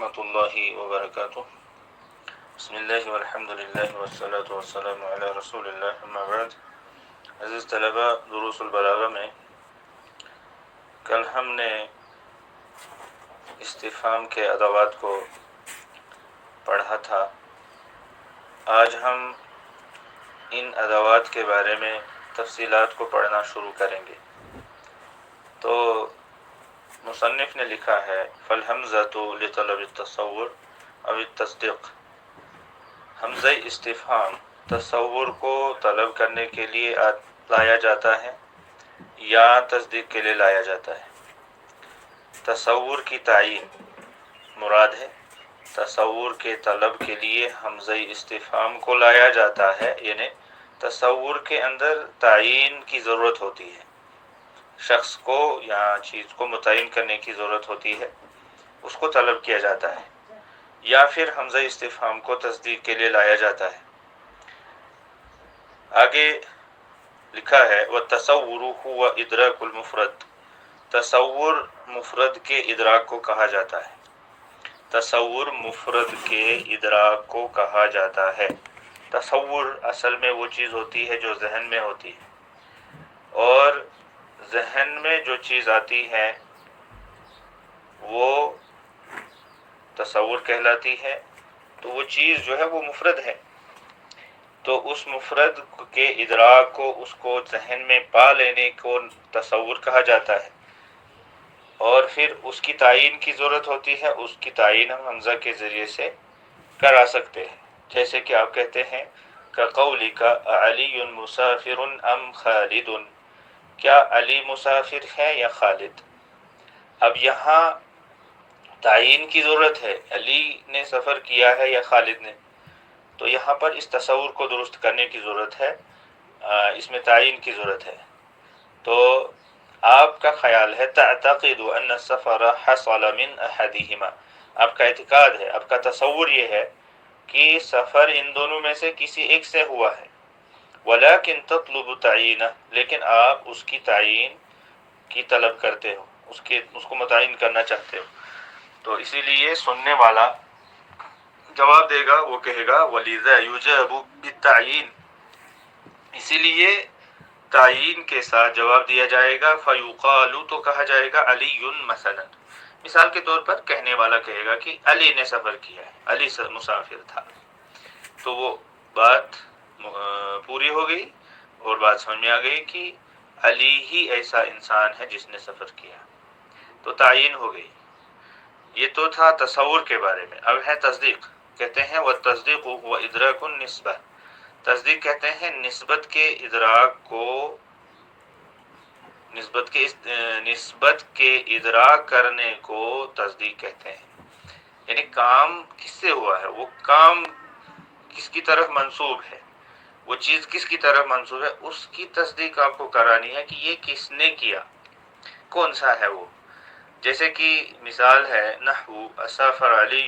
ورحمۃ اللہ وبرکاتہ۔ بسم اللہ والحمد للہ والصلاة والسلام علی رسول اللہ، اما بعد۔ عزیز طلبہ، دروس البلاغہ میں کل ہم نے استفہام کے ادوات کو پڑھا تھا۔ آج ہم ان ادوات کے بارے میں تفصیلات کو پڑھنا شروع کریں گے۔ تو مصنف نے لکھا ہے فالحمزۃ لطلب التصور او التصدیق، حمزہ استفہام تصور کو طلب کرنے کے لیے لایا جاتا ہے یا تصدیق کے لیے لایا جاتا ہے۔ تصور کی تعین مراد ہے، تصور کے طلب کے لیے حمزہ استفہام کو لایا جاتا ہے، یعنی تصور کے اندر تعین کی ضرورت ہوتی ہے، شخص کو یا چیز کو متعین کرنے کی ضرورت ہوتی ہے، اس کو طلب کیا جاتا ہے، یا پھر حمزہ استفہام کو تصدیق کے لیے لایا جاتا ہے۔ آگے لکھا ہے وَالتَّصَوُّرُ هُوَ إِدْرَاكُ الْمُفْرَدِ، تصور مفرد کے ادراک کو کہا جاتا ہے۔ تصور مفرد کے ادراک کو کہا جاتا ہے۔ تصور اصل میں وہ چیز ہوتی ہے جو ذہن میں ہوتی ہے، اور ذہن میں جو چیز آتی ہے وہ تصور کہلاتی ہے، تو وہ چیز جو ہے وہ مفرد ہے، تو اس مفرد کے ادراک کو، اس کو ذہن میں پا لینے کو تصور کہا جاتا ہے، اور پھر اس کی تعین کی ضرورت ہوتی ہے۔ اس کی تعین ہم حمزہ کے ذریعے سے کرا سکتے ہیں، جیسے کہ آپ کہتے ہیں کَقَوْلِكَ عَلِيٌّ مُسَافِرٌ أَمْ خَالِدٌ، کیا علی مسافر ہے یا خالد؟ اب یہاں تعین کی ضرورت ہے، علی نے سفر کیا ہے یا خالد نے، تو یہاں پر اس تصور کو درست کرنے کی ضرورت ہے، اس میں تعین کی ضرورت ہے۔ تو آپ کا خیال ہے تعتقد ان السفر حصل من احدہما، آپ کا اعتقاد ہے، آپ کا تصور یہ ہے کہ سفر ان دونوں میں سے کسی ایک سے ہوا ہے، ولیکن تطلب تعینہ، لیکن آپ اس کی تعین کی طلب کرتے ہو، اس کو متعین کرنا چاہتے ہو، تو اسی لیے سننے والا جواب دے گا، وہ کہے گا وَلِذَا يُجَابُ بِالتَّعْيِينِ، اسی لیے تعین کے ساتھ جواب دیا جائے گا۔ فَيُقَالُ، تو کہا جائے گا عَلِيٌّ مثلا، مثال کے طور پر کہنے والا کہے گا کہ علی نے سفر کیا ہے، علی مسافر تھا، تو وہ بات پوری ہو گئی اور بات سمجھ میں آ گئی کہ علی ہی ایسا انسان ہے جس نے سفر کیا، تو تعین ہو گئی۔ یہ تو تھا تصور کے بارے میں۔ اب ہے تصدیق، کہتے ہیں وَالتَّصْدِيقُ هُوَ إِدْرَاكُ النِّسْبَةِ، تصدیق کہتے ہیں نسبت کے ادراک کو، نسبت کے ادراک کرنے کو تصدیق کہتے ہیں، یعنی کام کس سے ہوا ہے، وہ کام کس کی طرف منسوب ہے، وہ چیز کس کی طرف منسوب ہے، اس کی تصدیق آپ کو کرانی ہے کہ یہ کس نے کیا، کون سا ہے وہ۔ جیسے کہ مثال ہے نحو اسافر علی،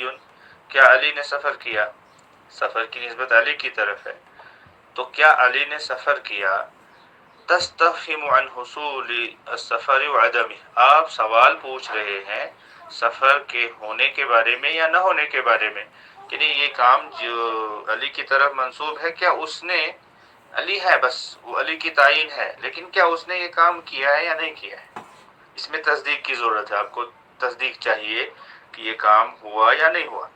کیا علی نے سفر کیا، سفر کی نسبت علی کی طرف ہے، تو کیا علی نے سفر کیا۔ تستفہم عن حصول السفر وعدمہ، آپ سوال پوچھ رہے ہیں سفر کے ہونے کے بارے میں یا نہ ہونے کے بارے میں، یعنی یہ کام جو علی کی طرف منسوب ہے، کیا اس نے، علی ہے بس، وہ علی کی تعین ہے، لیکن کیا اس نے یہ کام کیا ہے یا نہیں کیا ہے، اس میں تصدیق کی ضرورت ہے، آپ کو تصدیق چاہیے کہ یہ کام ہوا یا نہیں ہوا۔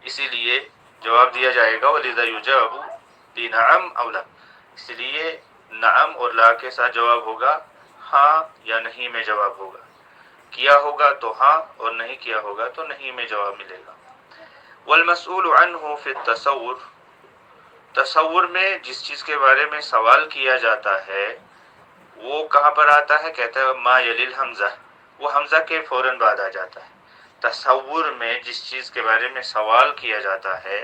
اسی لیے جواب دیا جائے گا وَلِذَا يُجَابُ بِنَعَمْ أَوْ لَا، اس لیے نعم اور لا کے ساتھ جواب ہوگا، ہاں یا نہیں میں جواب ہوگا، کیا ہوگا تو ہاں اور نہیں کیا ہوگا تو نہیں میں جواب ملے گا۔ وَالْمَسْئُولُ عَنْهُ فِي التَّصَوُّرِ، تصور میں جس چیز کے بارے میں سوال کیا جاتا ہے وہ کہاں پر آتا ہے، کہتا ہے ما یلی الحمزہ، وہ حمزہ کے فوراً بعد آ جاتا ہے۔ تصور میں جس چیز کے بارے میں سوال کیا جاتا ہے،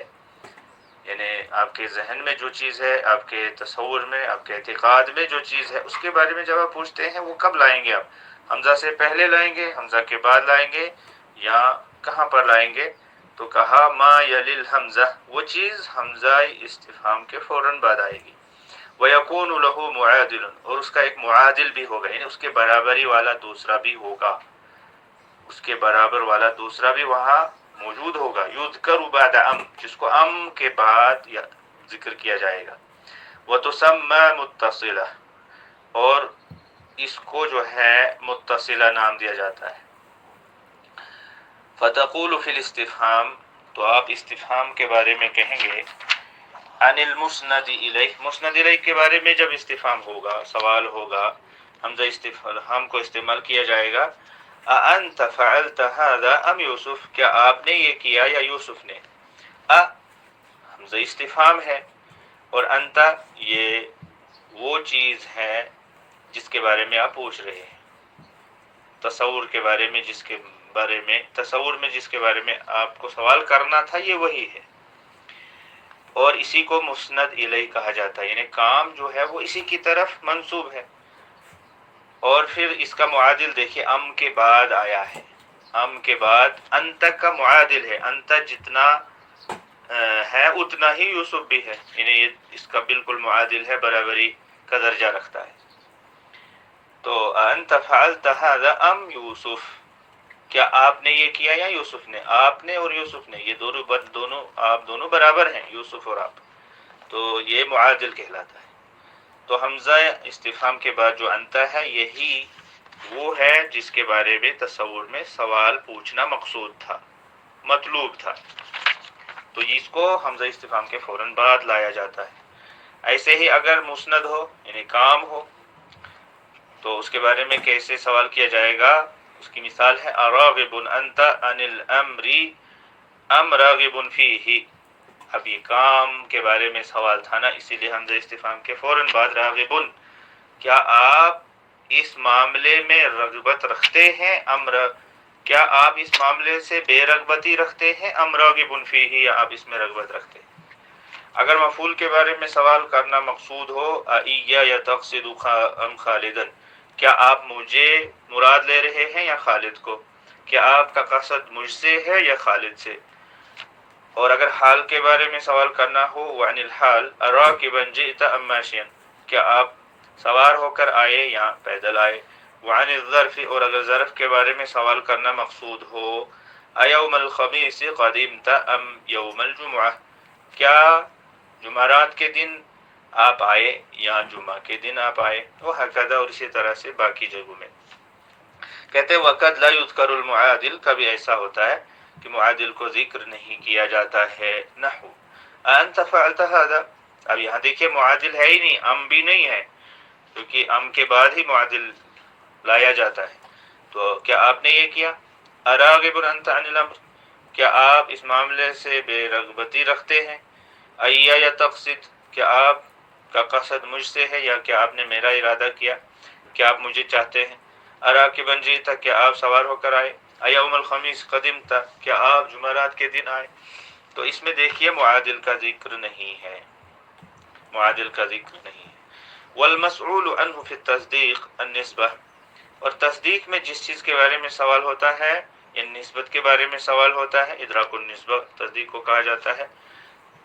یعنی آپ کے ذہن میں جو چیز ہے، آپ کے تصور میں، آپ کے اعتقاد میں جو چیز ہے، اس کے بارے میں جب آپ پوچھتے ہیں وہ کب لائیں گے، آپ حمزہ سے پہلے لائیں گے، حمزہ کے بعد لائیں گے، یا کہاں پر لائیں گے، تو کہا ما یلی الحمزہ، وہ چیز حمزہ استفہام کے فوراً بعد آئے گی۔ وَيَكُونُ لَهُ مُعَادِلٌ، اور اس کا ایک معادل بھی ہوگا، یعنی اس کے برابری والا دوسرا بھی ہوگا، اس کے برابر والا دوسرا بھی وہاں موجود ہوگا، یذکر بعد ام، جس کو ام کے بعد ذکر کیا جائے گا، وتسمى متصلہ، اور اس کو جو ہے متصلہ نام دیا جاتا ہے. فتقول فی الاستفہام، تو آپ استفہام کے بارے میں کہیں گے، عن المسند الیہ، مسند الیہ کے بارے میں جب استفہام ہوگا، سوال ہوگا، حمزہ استفہام کو استعمال کیا جائے گا، اانت فعلت هذا ام یوسف، کیا آپ نے یہ کیا یا یوسف نے. حمزہ استفہام ہے، اور انت یہ وہ چیز ہے جس کے بارے میں آپ پوچھ رہے ہیں، تصور کے بارے میں، تصور میں جس کے بارے میں آپ کو سوال کرنا تھا، یہ وہی ہے. اور اسی کو مسند الیہ کہا جاتا ہے، یعنی کام جو ہے وہ اسی کی طرف منسوب ہے. اور پھر اس کا معادل دیکھیے، ام کے بعد آیا ہے، ام کے بعد انت کا معادل ہے، انت جتنا ہے اتنا ہی یوسف بھی ہے، یعنی اس کا بالکل معادل ہے، برابری کا درجہ رکھتا ہے. تو انت فعلت هذا ام یوسف، کیا آپ نے یہ کیا یا یوسف نے. آپ نے اور یوسف نے، یہ آپ دونوں برابر ہیں، یوسف اور آپ، تو یہ معادل کہلاتا ہے. تو حمزہ استفہام کے بعد جو انت ہے، یہی وہ ہے جس کے بارے میں تصور میں سوال پوچھنا مقصود تھا، مطلوب تھا، تو اس کو حمزہ استفہام کے فوراً بعد لایا جاتا ہے. ایسے ہی اگر مسند ہو، یعنی کام ہو، تو اس کے بارے میں کیسے سوال کیا جائے گا. اس کی مثال ہے اراغب انت عن الامر ام راغب فیہ. اب یہ کام کے بارے میں سوال تھا نا، اسی لیے حمزہ استفہام کے فوراً بعد راغب، کیا آپ اس معاملے میں رغبت رکھتے ہیں، کیا آپ اس معاملے سے بے رغبتی رکھتے ہیں، ام راغب فیہ، یا آپ اس میں رغبت رکھتے ہیں. اگر مفعول کے بارے میں سوال کرنا مقصود ہو، ایہ تقصد ام خالدا، کیا آپ مجھے مراد لے رہے ہیں یا خالد کو، کیا آپ کا قصد مجھ سے ہے یا خالد سے. اور اگر حال کے بارے میں سوال کرنا ہو، وعن الحال راکبا جئت ام ماشیا، کیا آپ سوار ہو کر آئے یا پیدل آئے. وعن الظرف، اور اگر ظرف کے بارے میں سوال کرنا مقصود ہو، ایوم الخمیس قدمت ام یوم الجمعہ، کیا جمعرات کے دن آپ آئے یا جمعہ کے دن آپ آئے. وہکذا، اور اسی طرح سے باقی جگہوں میں. کہتے ہیں وقد لا یذکر المعادل، کبھی ایسا ہوتا ہے کہ معادل کو ذکر نہیں کیا جاتا ہے. نحو انت فعلت هذا، اب یہاں دیکھیے معادل ہے ہی نہیں، ام بھی نہیں ہے، کیونکہ ام کے بعد ہی معادل لایا جاتا ہے. تو کیا آپ نے یہ کیا. اراغب انت عن الامر، کیا آپ اس معاملے سے بے رغبتی رکھتے ہیں. ایہ یا تقصد، کیا آپ کا قصد مجھ سے ہے یا کیا آپ نے میرا ارادہ کیا، کیا آپ مجھے چاہتے ہیں. اراکبا جئت، کیا آپ سوار ہو کر آئے. ایوم الخمیس قدمت، کیا آپ جمعرات کے دن آئے. تو اس میں دیکھیے معادل کا ذکر نہیں ہے، معادل کا ذکر نہیں ہے. والمسؤول عنہ فی التصدیق النسبہ، اور تصدیق میں جس چیز کے بارے میں سوال ہوتا ہے، ان نسبت کے بارے میں سوال ہوتا ہے، ادراک النسبہ تصدیق کو کہا جاتا ہے.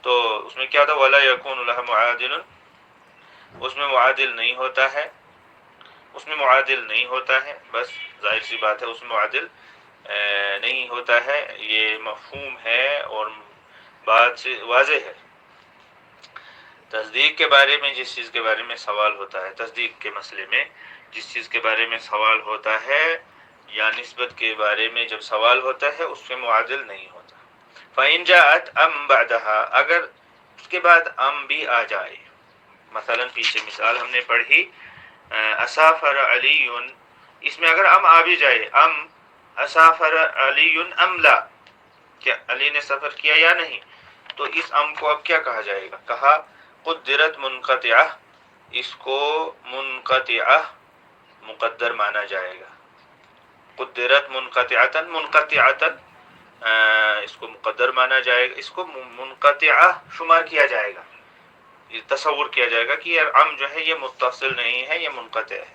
تو اس میں کیا تھا، ولا یکون لہ معادل، اس میں معادل نہیں ہوتا ہے، اس میں معادل نہیں ہوتا ہے. بس ظاہر سی بات ہے، اس میں معادل نہیں ہوتا ہے، یہ مفہوم ہے اور بات سے واضح ہے. تصدیق کے بارے میں جس چیز کے بارے میں سوال ہوتا ہے، تصدیق کے مسئلے میں جس چیز کے بارے میں سوال ہوتا ہے یا نسبت کے بارے میں جب سوال ہوتا ہے، اس میں معادل نہیں ہوتا. فَإِن جَاءَتْ أَمْ بَعْدَهَا، اگر اس کے بعد ام بھی آ جائے، مثلا پیچھے مثال ہم نے پڑھی اسافر علی، اس میں اگر ام آ بھی جائے، ام اسافر علی ام لا، کیا علی نے سفر کیا یا نہیں، تو اس ام کو اب کیا کہا جائے گا. کہا قدرت منقطعہ، اس کو منقطعہ مقدر مانا جائے گا. قدرت منقطعتاً، منقطعتاً اس کو مقدر مانا جائے گا، اس کو منقطعہ شمار کیا جائے گا، یہ تصور کیا جائے گا کہ یہ ام جو ہے یہ متصل نہیں ہے، یہ منقطع ہے.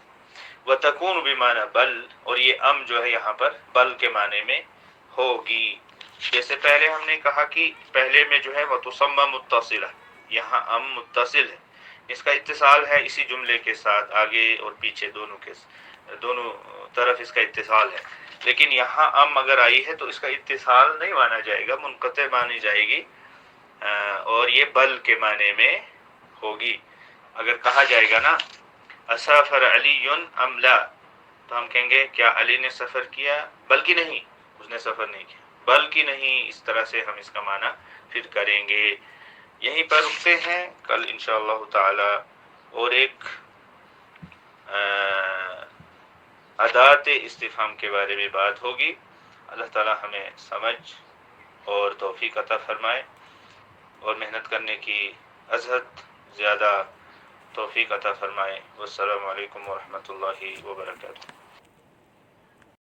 وَتَكُونُ بِمَعنَى بل، اور یہ ام جو ہے یہاں پر بل کے معنی میں ہوگی. جیسے پہلے ہم نے کہا کہ پہلے میں جو ہے وَتُسَمَّى متصلہ، یہاں ام متصل ہے، اس کا اتصال ہے اسی جملے کے ساتھ، آگے اور پیچھے دونوں طرف اس کا اتصال ہے. لیکن یہاں ام اگر آئی ہے تو اس کا اتصال نہیں مانا جائے گا، منقطع مانی جائے گی، اور یہ بل کے معنی میں ہوگی۔ اگر کہا جائے گا نا اسافر علی ام لا، تو ہم کہیں گے کیا علی نے سفر کیا؟ بلکہ نہیں، اس نے سفر نہیں کیا، بلکہ نہیں، اس طرح سے ہم اس کا معنی پھر کریں گے۔ یہیں پر رکتے ہیں، کل انشاءاللہ تعالی اور ایک ادات استفہام کے بارے میں بات ہوگی۔ اللہ تعالی ہمیں سمجھ اور توفیق عطا فرمائے، اور محنت کرنے کی ازحد زیادہ توفیق عطا فرمائے۔ والسلام علیکم ورحمۃ اللہ وبرکاتہ۔